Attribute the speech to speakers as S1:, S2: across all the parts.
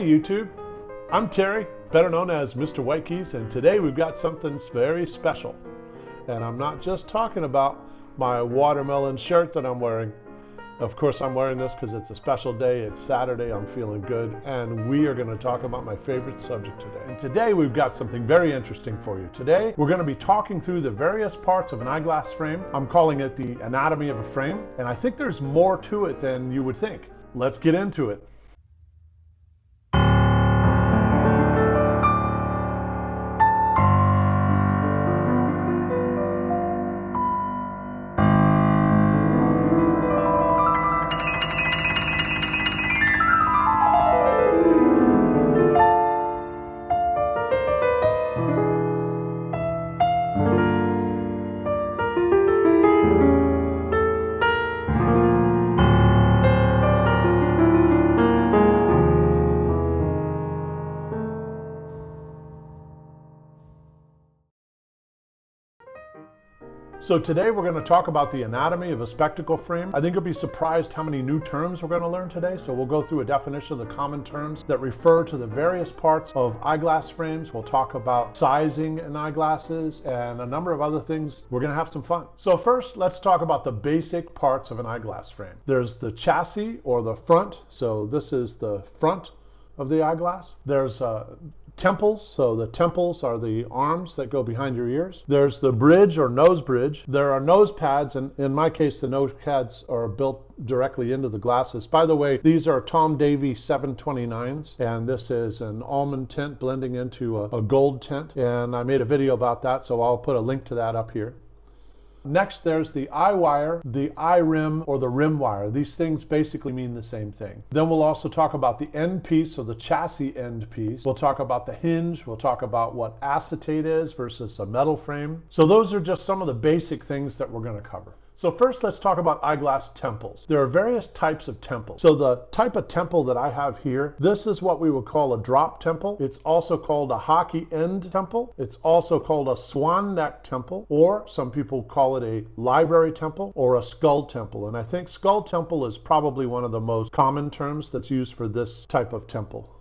S1: YouTube, I'm Terry, better known as Mr. White Keys, and today we've got something very special. And I'm not just talking about my watermelon shirt that I'm wearing. Of course I'm wearing this because it's a special day, it's Saturday, I'm feeling good, and we are going to talk about my favorite subject today. And today we've got something very interesting for you. Today we're going to be talking through the various parts of an eyeglass frame. I'm calling it the anatomy of a frame, and I think there's more to it than you would think. Let's get into it. So today we're going to talk about the anatomy of a spectacle frame. I think you'll be surprised how many new terms we're going to learn today. So we'll go through a definition of the common terms that refer to the various parts of eyeglass frames. We'll talk about sizing in eyeglasses and a number of other things. We're going to have some fun. So first, let's talk about the basic parts of an eyeglass frame. There's the chassis or the front. So this is the front of the eyeglass. There's temples, so the temples are the arms that go behind your ears. There's the bridge or nose bridge. There are nose pads, and in my case the nose pads are built directly into the glasses. By the way, these are Tom Davy 729s, and this is an almond tint blending into a gold tint, and I made a video about that, so I'll put a link to that up here. Next, there's the Eyewire, the eye rim, or the rim wire. These things basically mean the same thing. Then we'll also talk about the end piece, or the chassis end piece. We'll talk about the hinge. We'll talk about what acetate is versus a metal frame. So those are just some of the basic things that we're going to cover. So first, let's talk about eyeglass temples. There are various types of temples. So the type of temple that I have here, this is what we would call a drop temple. It's also called a hockey end temple. It's also called a swan neck temple, or some people call it a library temple or a skull temple. And I think skull temple is probably one of the most common terms that's used for this type of temple.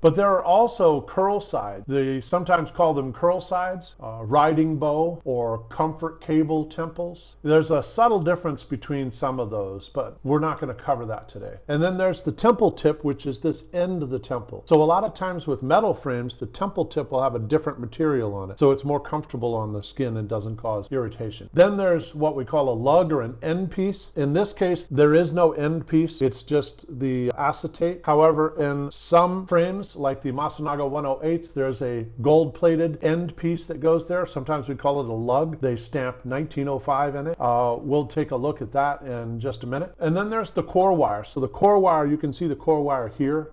S1: But there are also curl sides. They sometimes call them curl sides, riding bow, or comfort cable temples. There's a subtle difference between some of those, but we're not going to cover that today. And then there's the temple tip, which is this end of the temple. So a lot of times with metal frames, the temple tip will have a different material on it, so it's more comfortable on the skin and doesn't cause irritation. Then there's what we call a lug or an end piece. In this case, there is no end piece. It's just the acetate. However, in some frames, like the Masanaga 108s, there's a gold-plated end piece that goes there. Sometimes we call it a lug. They stamp 1905 in it. We'll take a look at that in just a minute. And then there's the core wire. So the core wire, you can see the core wire here.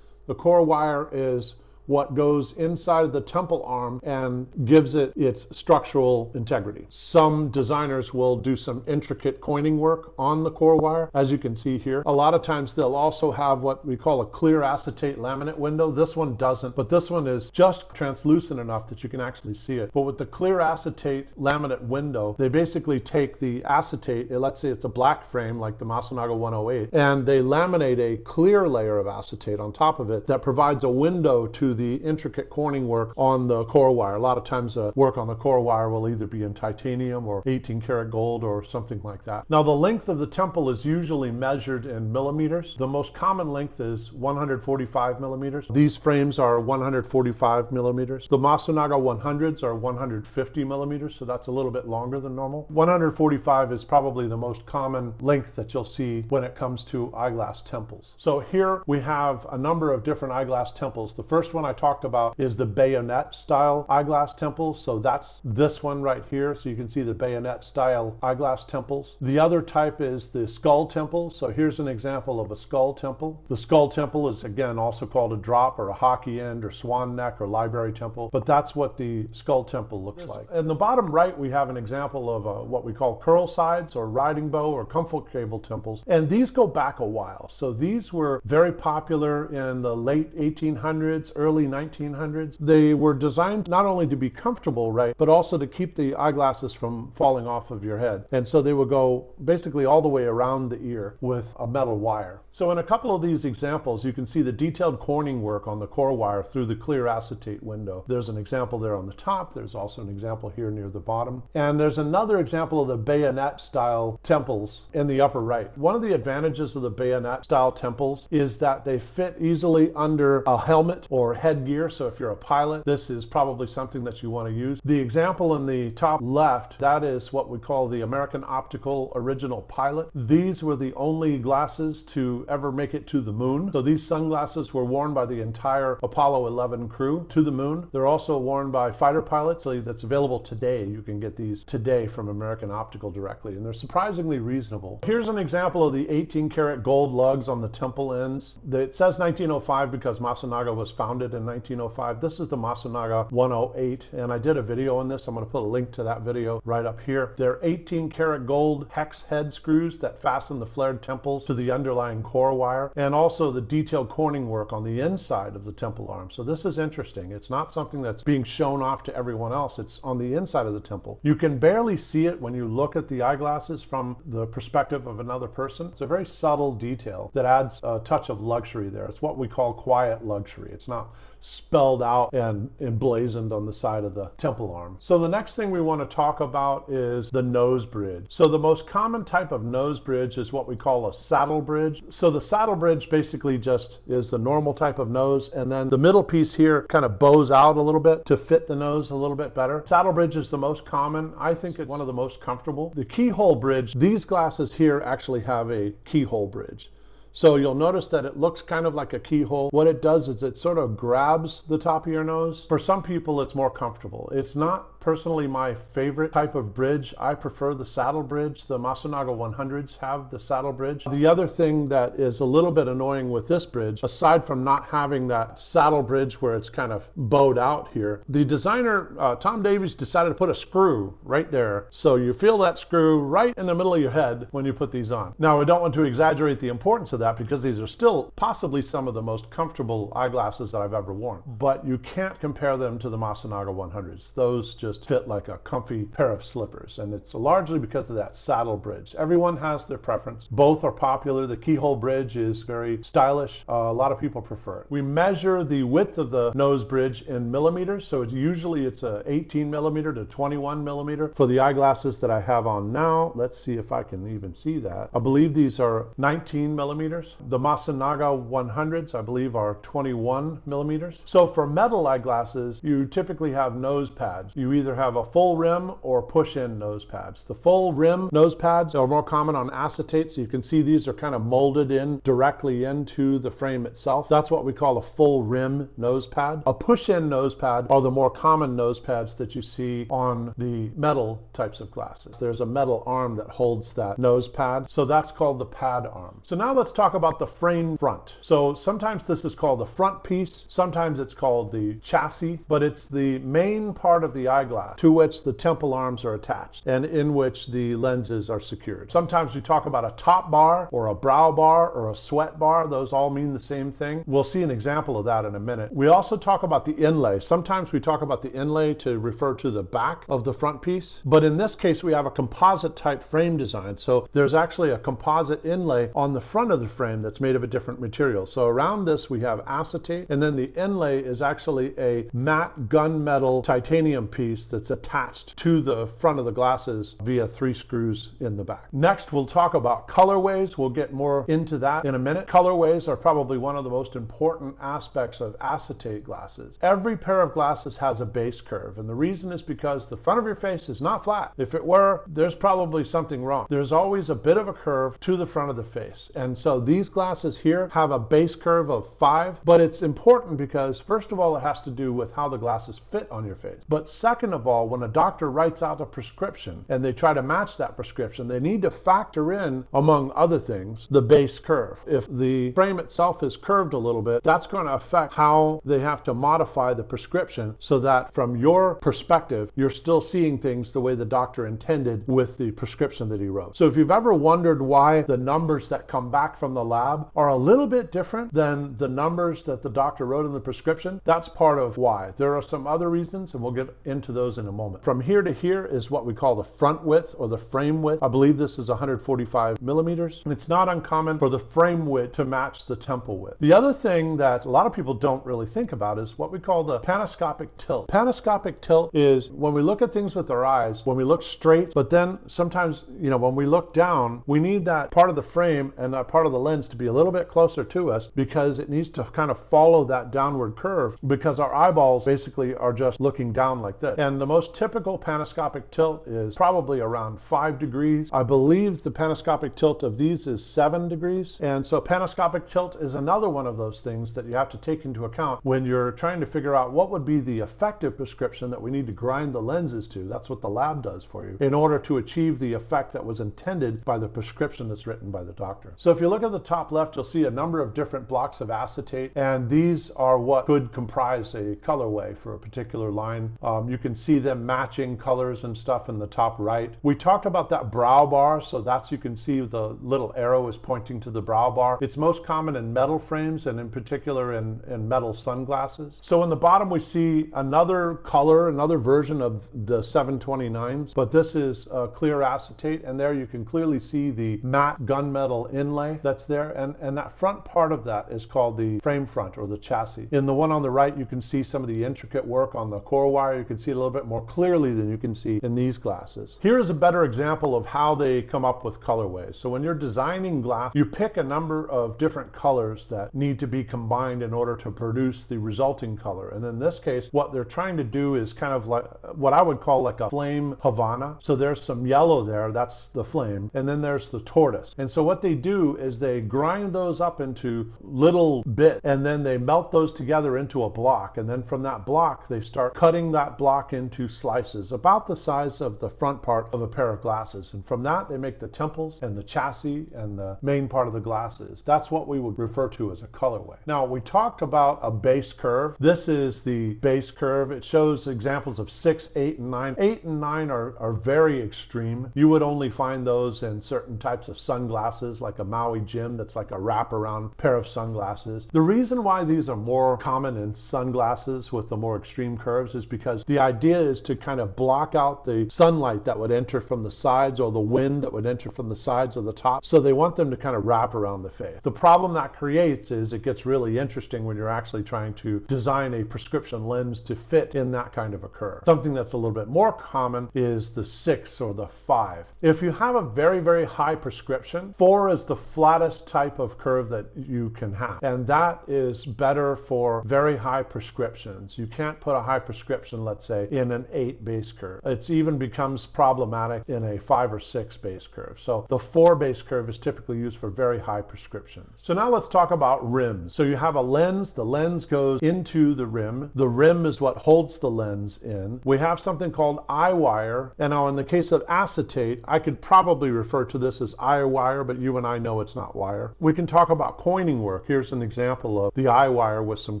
S1: The core wire is what goes inside of the temple arm and gives it its structural integrity. Some designers will do some intricate coining work on the core wire, as you can see here. A lot of times they'll also have what we call a clear acetate laminate window. This one doesn't, but this one is just translucent enough that you can actually see it. But with the clear acetate laminate window, they basically take the acetate, let's say it's a black frame like the Masanaga 108, and they laminate a clear layer of acetate on top of it that provides a window to the intricate corning work on the core wire. A lot of times work on the core wire will either be in titanium or 18 karat gold or something like that. Now the length of the temple is usually measured in millimeters. The most common length is 145 millimeters. These frames are 145 millimeters. The Masanaga 100s are 150 millimeters, so that's a little bit longer than normal. 145 is probably the most common length that you'll see when it comes to eyeglass temples. So here we have a number of different eyeglass temples. The first one I talked about is the bayonet style eyeglass temples. So that's this one right here. So you can see the bayonet style eyeglass temples. The other type is the skull temple. So here's an example of a skull temple. The skull temple is again also called a drop or a hockey end or swan neck or library temple, but that's what the skull temple looks like. In the bottom right we have an example of what we call curl sides or riding bow or comfort cable temples, and these go back a while. So these were very popular in the late 1800s, early early 1900s. They were designed not only to be comfortable, right, but also to keep the eyeglasses from falling off of your head. And so they would go basically all the way around the ear with a metal wire. So in a couple of these examples, you can see the detailed corning work on the core wire through the clear acetate window. There's an example there on the top. There's also an example here near the bottom. And there's another example of the bayonet style temples in the upper right. One of the advantages of the bayonet style temples is that they fit easily under a helmet or headgear. So if you're a pilot, this is probably something that you want to use. The example in the top left, that is what we call the American Optical Original Pilot. These were the only glasses to ever make it to the moon. So these sunglasses were worn by the entire Apollo 11 crew to the moon. They're also worn by fighter pilots. So that's available today. You can get these today from American Optical directly, and they're surprisingly reasonable. Here's an example of the 18 karat gold lugs on the temple ends. It says 1905 because Masunaga was founded in 1905. This is the Masunaga 108, and I did a video on this. I'm going to put a link to that video right up here. They're 18 karat gold hex head screws that fasten the flared temples to the underlying core wire, and also the detailed corning work on the inside of the temple arm. So this is interesting. It's not something that's being shown off to everyone else. It's on the inside of the temple. You can barely see it when you look at the eyeglasses from the perspective of another person. It's a very subtle detail that adds a touch of luxury there. It's what we call quiet luxury. It's not spelled out and emblazoned on the side of the temple arm. So the next thing we want to talk about is the nose bridge. So the most common type of nose bridge is what we call a saddle bridge. So the saddle bridge basically just is the normal type of nose, and then the middle piece here kind of bows out a little bit to fit the nose a little bit better. Saddle bridge is the most common. I think it's one of the most comfortable. The keyhole bridge, these glasses here actually have a keyhole bridge. So you'll notice that it looks kind of like a keyhole. What it does is it sort of grabs the top of your nose. For some people, it's more comfortable. It's not personally my favorite type of bridge. I prefer the saddle bridge. The Masunaga 100s have the saddle bridge. The other thing that is a little bit annoying with this bridge, aside from not having that saddle bridge where it's kind of bowed out here, the designer, Tom Davies, decided to put a screw right there. So you feel that screw right in the middle of your head when you put these on. Now, I don't want to exaggerate the importance of that because these are still possibly some of the most comfortable eyeglasses that I've ever worn. But you can't compare them to the Masunaga 100s. Those just fit like a comfy pair of slippers, and it's largely because of that saddle bridge. Everyone has their preference. Both are popular. The keyhole bridge is very stylish. A lot of people prefer it. We measure the width of the nose bridge in millimeters, so it's a 18 millimeter to 21 millimeter. For the eyeglasses that I have on now, let's see if I can even see that. I believe these are 19 millimeters. The Masunaga 100s, I believe, are 21 millimeters. So for metal eyeglasses, you typically have nose pads. You either have a full rim or push-in nose pads. The full rim nose pads are more common on acetate, so you can see these are kind of molded in directly into the frame itself. That's what we call a full rim nose pad. A push-in nose pad are the more common nose pads that you see on the metal types of glasses. There's a metal arm that holds that nose pad, so that's called the pad arm. So now let's talk about the frame front. So sometimes this is called the front piece, sometimes it's called the chassis, but it's the main part of the eyeglass to which the temple arms are attached and in which the lenses are secured. Sometimes we talk about a top bar or a brow bar or a sweat bar. Those all mean the same thing. We'll see an example of that in a minute. We also talk about the inlay. Sometimes we talk about the inlay to refer to the back of the front piece, but in this case we have a composite type frame design. So there's actually a composite inlay on the front of the frame that's made of a different material. So around this we have acetate, and then the inlay is actually a matte gunmetal titanium piece that's attached to the front of the glasses via 3 screws in the back. Next, we'll talk about colorways. We'll get more into that in a minute. Colorways are probably one of the most important aspects of acetate glasses. Every pair of glasses has a base curve, and the reason is because the front of your face is not flat. If it were, there's probably something wrong. There's always a bit of a curve to the front of the face, and so these glasses here have a base curve of 5, but it's important because first of all it has to do with how the glasses fit on your face, but second of all, when a doctor writes out a prescription and they try to match that prescription, they need to factor in, among other things, the base curve. If the frame itself is curved a little bit, that's going to affect how they have to modify the prescription so that from your perspective, you're still seeing things the way the doctor intended with the prescription that he wrote. So if you've ever wondered why the numbers that come back from the lab are a little bit different than the numbers that the doctor wrote in the prescription, that's part of why. There are some other reasons, and we'll get into those in a moment. From here to here is what we call the front width or the frame width. I believe this is 145 millimeters. And it's not uncommon for the frame width to match the temple width. The other thing that a lot of people don't really think about is what we call the pantoscopic tilt. Pantoscopic tilt is when we look at things with our eyes, when we look straight, but then sometimes, when we look down, we need that part of the frame and that part of the lens to be a little bit closer to us because it needs to kind of follow that downward curve because our eyeballs basically are just looking down like this. And the most typical pantoscopic tilt is probably around 5 degrees. I believe the pantoscopic tilt of these is 7 degrees. And so pantoscopic tilt is another one of those things that you have to take into account when you're trying to figure out what would be the effective prescription that we need to grind the lenses to. That's what the lab does for you in order to achieve the effect that was intended by the prescription that's written by the doctor. So if you look at the top left, you'll see a number of different blocks of acetate, and these are what could comprise a colorway for a particular line. You can see them matching colors and stuff in the top right. We talked about that brow bar, so that's, you can see the little arrow is pointing to the brow bar. It's most common in metal frames and in particular in metal sunglasses. So in the bottom we see another color, another version of the 729s, but this is clear acetate, and there you can clearly see the matte gunmetal inlay that's there, and that front part of that is called the frame front or the chassis. In the one on the right, you can see some of the intricate work on the core wire. You can see it a little bit more clearly than you can see in these glasses. Here is a better example of how they come up with colorways. So when you're designing glass, you pick a number of different colors that need to be combined in order to produce the resulting color. And in this case, what they're trying to do is kind of like what I would call like a flame Havana. So there's some yellow there, that's the flame, and then there's the tortoise. And so what they do is they grind those up into little bits, and then they melt those together into a block. And then from that block, they start cutting that block into slices about the size of the front part of a pair of glasses. And from that, they make the temples and the chassis and the main part of the glasses. That's what we would refer to as a colorway. Now, we talked about a base curve. This is the base curve. It shows examples of 6, 8, and 9. 8 and 9 are very extreme. You would only find those in certain types of sunglasses, like a Maui Jim that's like a wraparound pair of sunglasses. The reason why these are more common in sunglasses with the more extreme curves is because the idea is to kind of block out the sunlight that would enter from the sides or the wind that would enter from the sides or the top. So they want them to kind of wrap around the face. The problem that creates is it gets really interesting when you're actually trying to design a prescription lens to fit in that kind of a curve. Something that's a little bit more common is the 6 or the 5. If you have a very, very high prescription, 4 is the flattest type of curve that you can have. And that is better for very high prescriptions. You can't put a high prescription, let's say, in an 8 base curve. It even becomes problematic in a 5 or 6 base curve. So the 4 base curve is typically used for very high prescriptions. So now let's talk about rims. So you have a lens. The lens goes into the rim. The rim is what holds the lens in. We have something called Eyewear. And now in the case of acetate, I could probably refer to this as Eyewear, but you and I know it's not wire. We can talk about coining work. Here's an example of the Eyewear with some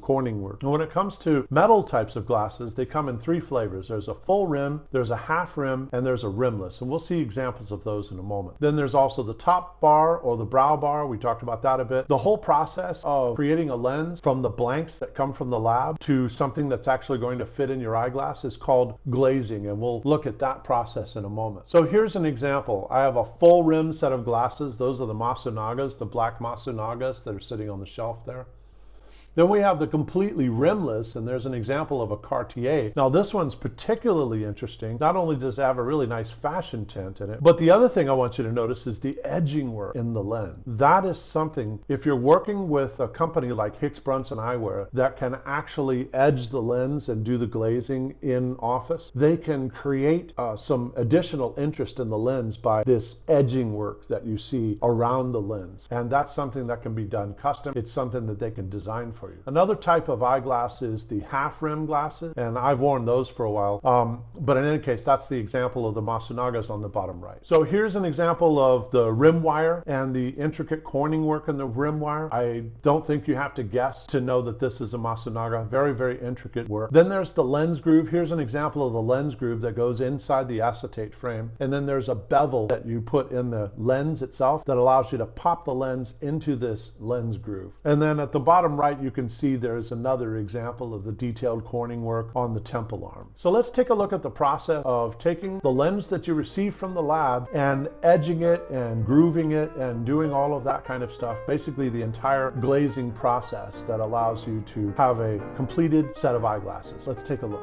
S1: coining work. And when it comes to metal types of glasses, they come in 3 flavors. There's a full rim, there's a half rim, and there's a rimless. And we'll see examples of those in a moment. Then there's also the top bar or the brow bar. We talked about that a bit. The whole process of creating a lens from the blanks that come from the lab to something that's actually going to fit in your eyeglass is called glazing. And we'll look at that process in a moment. So here's an example. I have a full rim set of glasses. Those are the Masunagas, the black Masunagas that are sitting on the shelf there. Then we have the completely rimless, and there's an example of a Cartier. Now this one's particularly interesting. Not only does it have a really nice fashion tint in it, but the other thing I want you to notice is the edging work in the lens. That is something, if you're working with a company like Hicks, Brunson Eyewear that can actually edge the lens and do the glazing in office, they can create some additional interest in the lens by this edging work that you see around the lens. And that's something that can be done custom. It's something that they can design for for you. Another type of eyeglass is the half rim glasses, and I've worn those for a while. But in any case, that's the example of the Masunagas on the bottom right. So here's an example of the rim wire and the intricate Corning work in the rim wire. I don't think you have to guess to know that this is a Masunaga. Very, very intricate work. Then there's the lens groove. Here's an example of the lens groove that goes inside the acetate frame. And then there's a bevel that you put in the lens itself that allows you to pop the lens into this lens groove. And then at the bottom right, you can see there's another example of the detailed Corning work on the temple arm. So let's take a look at the process of taking the lens that you receive from the lab and edging it and grooving it and doing all of that kind of stuff. Basically the entire glazing process that allows you to have a completed set of eyeglasses. Let's take a look.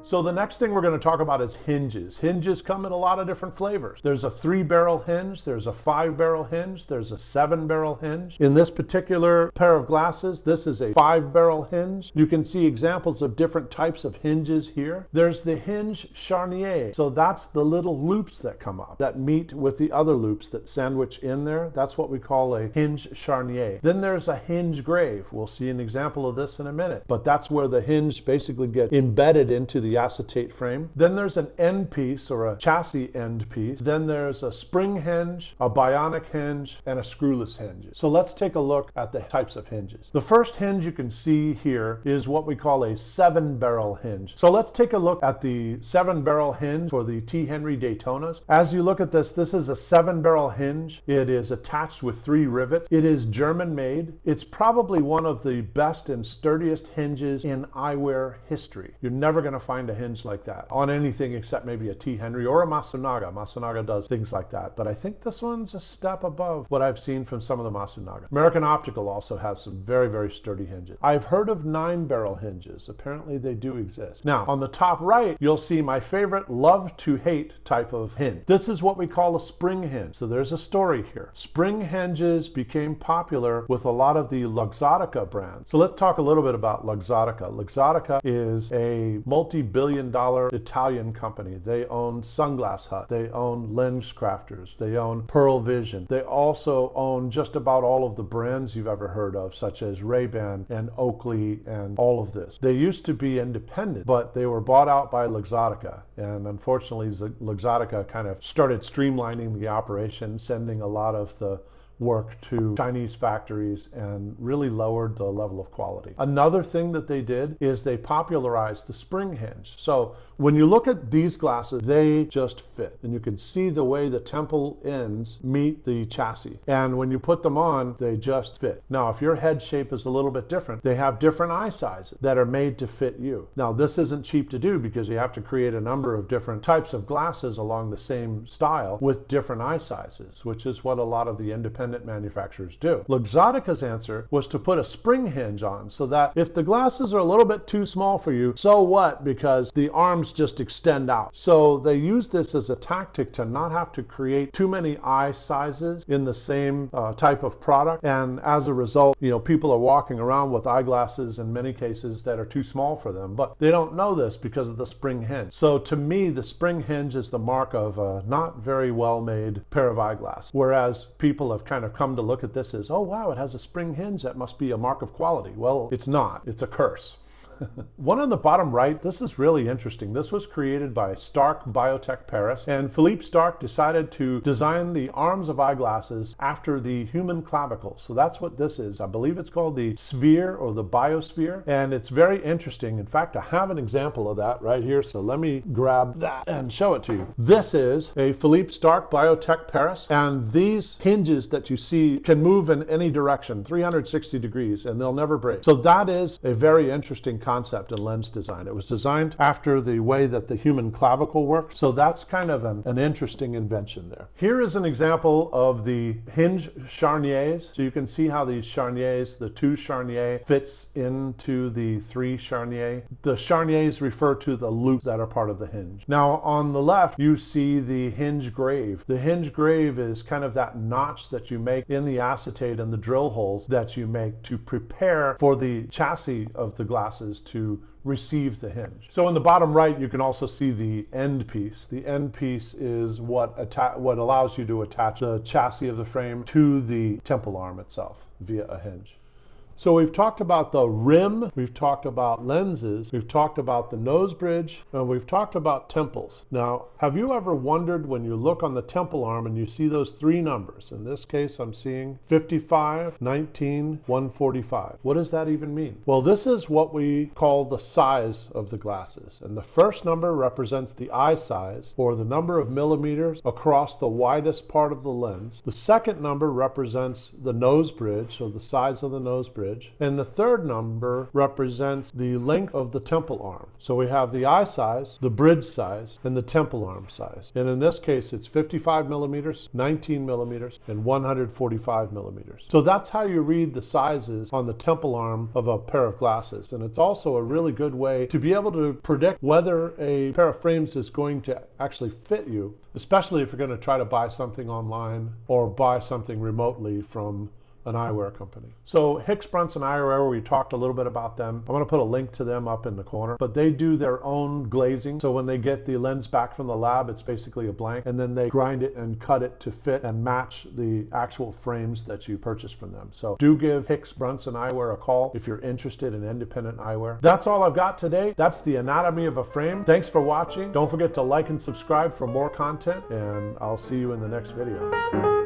S1: So the next thing we're going to talk about is hinges. Hinges come in a lot of different flavors. There's a 3-barrel hinge, there's a 5-barrel hinge, there's a 7-barrel hinge. In this particular pair of glasses, this is a 5-barrel hinge. You can see examples of different types of hinges here. There's the hinge charnier. So that's the little loops that come up that meet with the other loops that sandwich in there. That's what we call a hinge charnier. Then there's a hinge grave. We'll see an example of this in a minute, but that's where the hinge basically gets embedded into the acetate frame. Then there's an end piece or a chassis end piece. Then there's a spring hinge, a bionic hinge, and a screwless hinge. So let's take a look at the types of hinges. The first hinge you can see here is what we call a 7-barrel hinge. So let's take a look at the 7-barrel hinge for the T. Henry Daytonas. As you look at this, this is a 7-barrel hinge. It is attached with 3 rivets. It is German made. It's probably one of the best and sturdiest hinges in eyewear history. You're never going to find a hinge like that on anything except maybe a T. Henry or a Masunaga. Masunaga does things like that, but I think this one's a step above what I've seen from some of the Masunaga. American Optical also has some very, very sturdy hinges. I've heard of 9-barrel hinges. Apparently they do exist. Now, on the top right, you'll see my favorite love to hate type of hinge. This is what we call a spring hinge. So there's a story here. Spring hinges became popular with a lot of the Luxottica brands. So let's talk a little bit about Luxottica. Luxottica is a multi-billion-dollar Italian company. They own Sunglass Hut. They own Lens Crafters. They own Pearl Vision. They also own just about all of the brands you've ever heard of, such as Ray-Ban and Oakley and all of this. They used to be independent, but they were bought out by Luxottica. And unfortunately, Luxottica kind of started streamlining the operation, sending a lot of the work to Chinese factories and really lowered the level of quality. Another thing that they did is they popularized the spring hinge. So when you look at these glasses, they just fit. And you can see the way the temple ends meet the chassis. And when you put them on, they just fit. Now, if your head shape is a little bit different, they have different eye sizes that are made to fit you. Now, this isn't cheap to do because you have to create a number of different types of glasses along the same style with different eye sizes, which is what a lot of the independent manufacturers do. Luxottica's answer was to put a spring hinge on so that if the glasses are a little bit too small for you, so what? Because the arms just extend out. So they use this as a tactic to not have to create too many eye sizes in the same type of product. And as a result, people are walking around with eyeglasses in many cases that are too small for them, but they don't know this because of the spring hinge. So to me, the spring hinge is the mark of a not very well made pair of eyeglasses. Whereas people have kind of come to look at this as, oh wow, it has a spring hinge, that must be a mark of quality. Well, it's not. It's a curse. One on the bottom right, this is really interesting. This was created by Stark Biotech Paris, and Philippe Stark decided to design the arms of eyeglasses after the human clavicle. So that's what this is. I believe it's called the sphere or the biosphere, and it's very interesting. In fact, I have an example of that right here, so let me grab that and show it to you. This is a Philippe Stark Biotech Paris, and these hinges that you see can move in any direction, 360 degrees, and they'll never break. So that is a very interesting concept in lens design. It was designed after the way that the human clavicle works, so that's kind of an interesting invention there. Here is an example of the hinge charniers. So you can see how these charniers, the 2 charnier fits into the 3 charnier. The charniers refer to the loops that are part of the hinge. Now on the left you see the hinge grave. The hinge grave is kind of that notch that you make in the acetate and the drill holes that you make to prepare for the chassis of the glasses to receive the hinge. So in the bottom right you can also see the end piece. The end piece is what allows you to attach the chassis of the frame to the temple arm itself via a hinge. So we've talked about the rim, we've talked about lenses, we've talked about the nose bridge, and we've talked about temples. Now, have you ever wondered when you look on the temple arm and you see those 3 numbers? In this case, I'm seeing 55, 19, 145. What does that even mean? Well, this is what we call the size of the glasses. And the first number represents the eye size, or the number of millimeters across the widest part of the lens. The second number represents the nose bridge, so the size of the nose bridge. And the third number represents the length of the temple arm. So we have the eye size, the bridge size, and the temple arm size. And in this case, it's 55 millimeters, 19 millimeters, and 145 millimeters. So that's how you read the sizes on the temple arm of a pair of glasses. And it's also a really good way to be able to predict whether a pair of frames is going to actually fit you, especially if you're going to try to buy something online or buy something remotely from an eyewear company. So Hicks, Brunson Eyewear, we talked a little bit about them. I'm going to put a link to them up in the corner, but they do their own glazing. So when they get the lens back from the lab, it's basically a blank, and then they grind it and cut it to fit and match the actual frames that you purchase from them. So do give Hicks, Brunson Eyewear a call if you're interested in independent eyewear. That's all I've got today. That's the anatomy of a frame. Thanks for watching. Don't forget to like and subscribe for more content, and I'll see you in the next video.